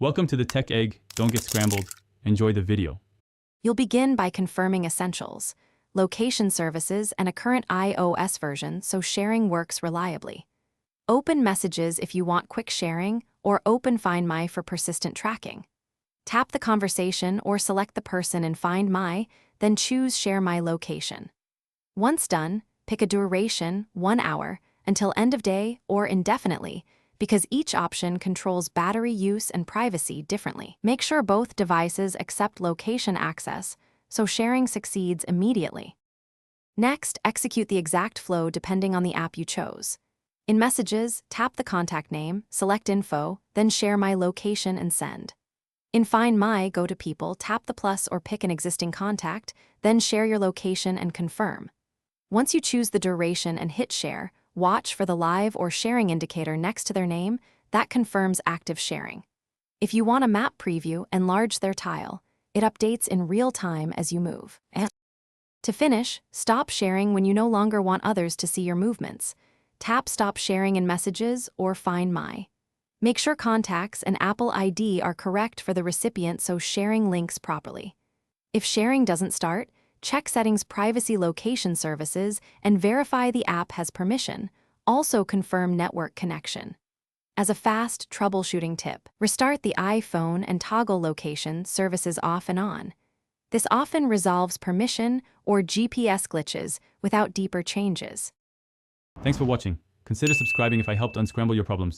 Welcome to the Tech Egg. Don't get scrambled. Enjoy the video. You'll begin by confirming essentials, location services, and a current iOS version so sharing works reliably. Open Messages if you want quick sharing, or open Find My for persistent tracking. Tap the conversation or select the person in Find My, then choose Share My Location. Once done, pick a duration, 1 hour, until end of day or indefinitely, because each option controls battery use and privacy differently. Make sure both devices accept location access, so sharing succeeds immediately. Next, execute the exact flow depending on the app you chose. In Messages, tap the contact name, select Info, then Share My Location and send. In Find My, go to People, tap the plus or pick an existing contact, then share your location and confirm. Once you choose the duration and hit Share, watch for the live or sharing indicator next to their name. That confirms active sharing. If you want a map preview, enlarge their tile. It updates in real time as you move. To finish, stop sharing when you no longer want others to see your movements. Tap Stop Sharing in Messages or Find My. Make sure contacts and Apple ID are correct for the recipient so sharing links properly. If sharing doesn't start, check Settings Privacy Location Services and verify the app has permission. Also confirm network connection. As a fast troubleshooting tip, restart the iPhone and toggle location services off and on. This often resolves permission or GPS glitches without deeper changes. Thanks for watching. Consider subscribing if I helped unscramble your problems.